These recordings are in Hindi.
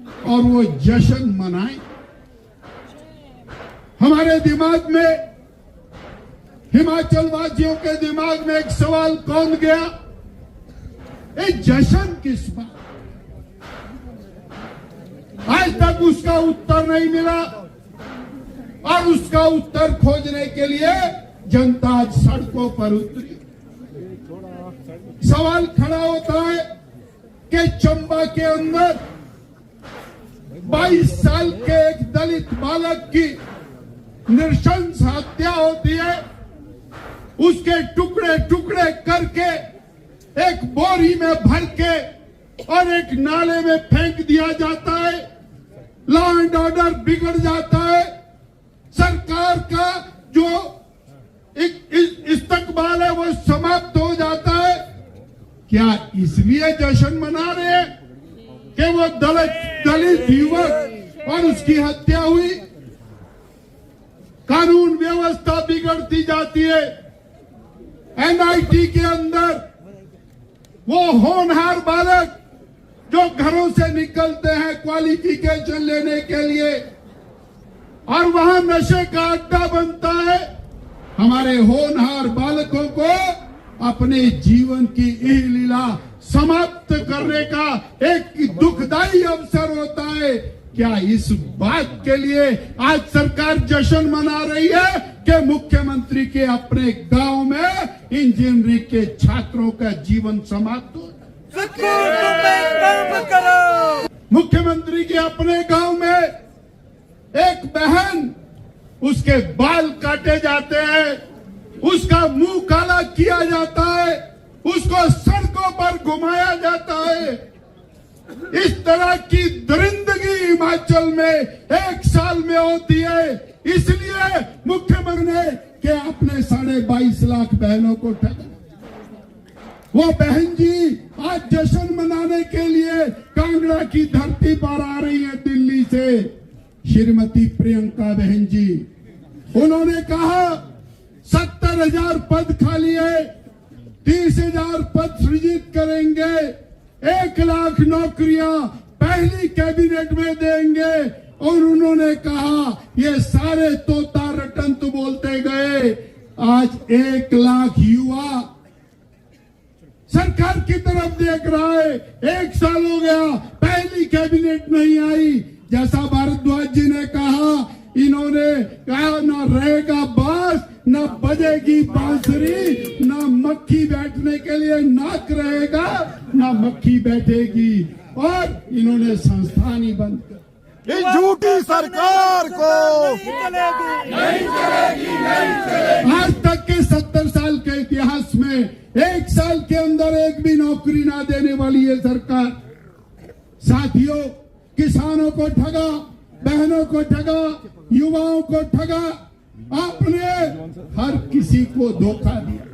और वो जश्न मनाएं। हमारे दिमाग में, हिमाचल वासियों के दिमाग में एक सवाल कौन गया, ये जश्न किस बात? आज तक उसका उत्तर नहीं मिला और उसका उत्तर खोजने के लिए जनता आज सड़कों पर उतरी। सवाल खड़ा होता है कि चंबा के अंदर 22 साल के एक दलित बालक की नृशंस हत्या होती है, उसके टुकड़े टुकड़े करके एक बोरी में भर के और एक नाले में फेंक दिया जाता है। लॉ एंड ऑर्डर बिगड़ जाता है। सरकार का जो इस्तकबाल है वो समाप्त हो जाता है। क्या इसलिए जश्न मना रहे हैं कि वो दलित युवक और उसकी हत्या हुई? कानून व्यवस्था बिगड़ती जाती है। एनआईटी के अंदर वो होनहार बालक जो घरों से निकलते हैं क्वालिफिकेशन लेने के लिए और वहां नशे का अड्डा बनता है। हमारे होनहार बालकों को अपने जीवन की यह लीला समाप्त करने का एक दुखदाई अवसर होता है। क्या इस बात के लिए आज सरकार जश्न मना रही है कि मुख्यमंत्री के अपने गांव में इंजीनियरिंग के छात्रों का जीवन समाप्त हो? मुख्यमंत्री के अपने गांव में एक बहन, उसके बाल काटे जाते हैं, उसका मुंह काला किया जाता है, उसको सड़कों पर घुमाया जाता है। इस तरह की दरिंदगी हिमाचल में एक साल में होती है। इसलिए मुख्यमंत्री ने कि आपने 22.5 लाख बहनों को ठगा। वो बहन जी आज जश्न मनाने के लिए कांगड़ा की धरती पर आ रही है दिल्ली से। श्रीमती प्रियंका बहन जी, उन्होंने कहा 70,000 पद खाली है, 30,000 पद सृजित करेंगे, 1 लाख नौकरियां पहली कैबिनेट में देंगे। और उन्होंने कहा ये सारे तोता रटंत बोलते गए। आज 1 लाख युवा सरकार की तरफ देख रहा है। 1 साल हो गया, पहली कैबिनेट नहीं आई। जैसा भारद्वाज जी ने कहा, इन्होंने कहा ना रहेगा बांस, ना बजेगी बांसुरी, ना मक्खी बैठने के लिए नाक रहेगा, ना मक्खी बैठेगी। और इन्होंने संस्थान ही बंद कर। इस झूठी सरकार को नहीं चलेगी। आज तक के 70 साल के इतिहास में 1 साल के अंदर एक भी नौकरी ना देने वाली ये सरकार। साथियों, किसानों को ठगा, बहनों को ठगा, युवाओं को ठगा, आपने हर किसी को धोखा दिया।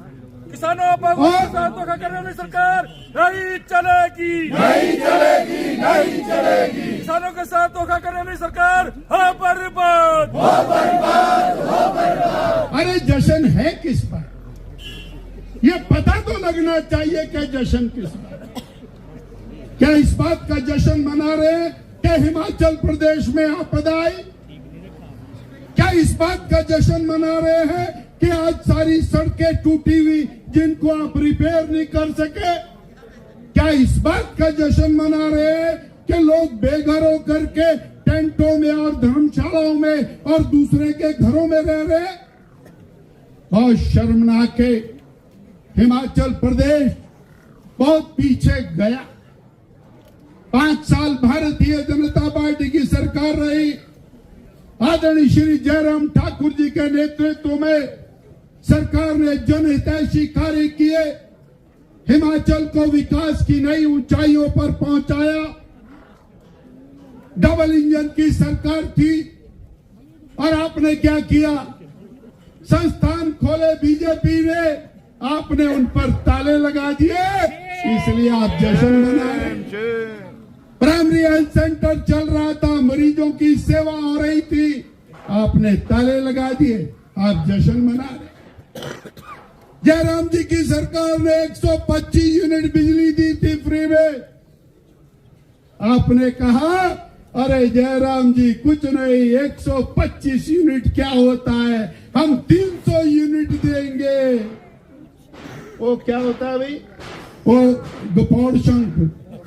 किसानों पर धोखा करने वाली सरकार नहीं चलेगी, नहीं चलेगी, नहीं चलेगी। किसानों के साथ धोखा करने वाली सरकार हो बर्बाद, हो बर्बाद, हो बर्बाद। अरे जश्न है किस पर? ये पता तो लगना चाहिए कि जश्न किस पर। क्या इस बात का जश्न मना रहे हैं कि हिमाचल प्रदेश में आपदा आई? क्या इस बात का जश्न मना रहे हैं कि आज सारी सड़कें टूटी हुई जिनको आप रिपेयर नहीं कर सके? क्या इस बात का जश्न मना रहे हैं कि लोग बेघर होकर के टेंटों में और धर्मशालाओं में और दूसरे के घरों में रह रहे हैं? बहुत शर्मनाक है। हिमाचल प्रदेश बहुत पीछे गया। 5 साल भारतीय जनता पार्टी की सरकार रही। आदरणीय श्री जयराम ठाकुर जी के नेतृत्व में सरकार ने जनहितैषी कार्य किए, हिमाचल को विकास की नई ऊंचाइयों पर पहुंचाया। डबल इंजन की सरकार थी और आपने क्या किया? संस्थान खोले बीजेपी ने, आपने उन पर ताले लगा दिए। इसलिए आप जश्न मना रहे हैं। प्राइमरी हेल्थ सेंटर चल रहा था, मरीजों की सेवा हो रही थी, आपने ताले लगा दिए, आप जश्न मना रहे। जयराम जी की सरकार ने 125 यूनिट बिजली दी थी फ्री में। आपने कहा अरे जयराम जी कुछ नहीं, 125 यूनिट क्या होता है, हम 300 यूनिट देंगे। वो क्या होता है भाई, वो गपौड़ शंख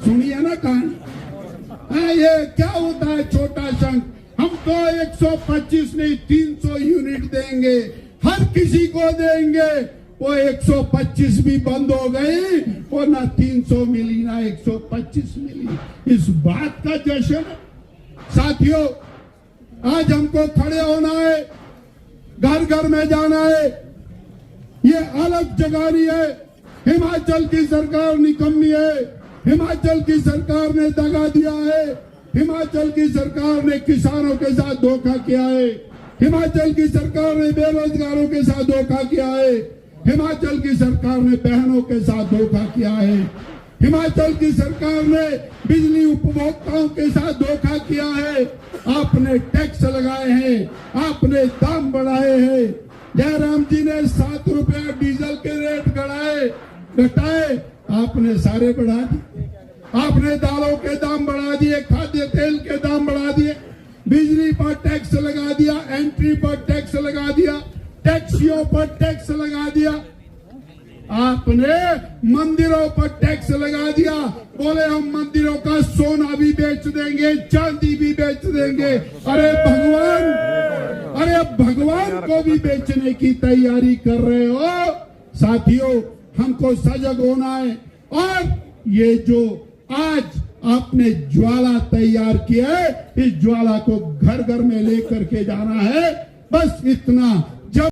सुनिए ना कहानी। ये क्या होता है छोटा शंख, हमको 125 नहीं 300 यूनिट देंगे, हर किसी को देंगे। वो 125 भी बंद हो गई, वो ना 300 मिली ना 125 मिली। इस बात का जश्न है साथियों। आज हमको खड़े होना है, घर घर में जाना है, ये अलग जगानी है। हिमाचल की सरकार निकम्मी है, हिमाचल की सरकार ने दगा दिया है, हिमाचल की सरकार ने किसानों के साथ धोखा किया है, हिमाचल की सरकार ने बेरोजगारों के साथ धोखा किया है, हिमाचल की सरकार ने बहनों के साथ धोखा किया है, हिमाचल की सरकार ने बिजली उपभोक्ताओं के साथ धोखा किया है। आपने टैक्स लगाए हैं, आपने दाम बढ़ाए हैं। जयराम जी ने 7 रुपया डीजल के रेट घटाए, आपने सारे बढ़ा दिए। आपने दालों के दाम बढ़ा दिए, खाद्य तेल के दाम बढ़ा दिए, बिजली पर टैक्स लगा दिया, एंट्री पर टैक्स लगा दिया, टैक्सियों पर टैक्स लगा दिया, आपने मंदिरों पर टैक्स लगा दिया। बोले हम मंदिरों का सोना भी बेच देंगे, चांदी भी बेच देंगे। अरे भगवान को भी बेचने की तैयारी कर रहे हो। साथियों, हमको सजग होना है। और ये जो आज आपने ज्वाला तैयार किया है, इस ज्वाला को घर घर में लेकर के जाना है। बस इतना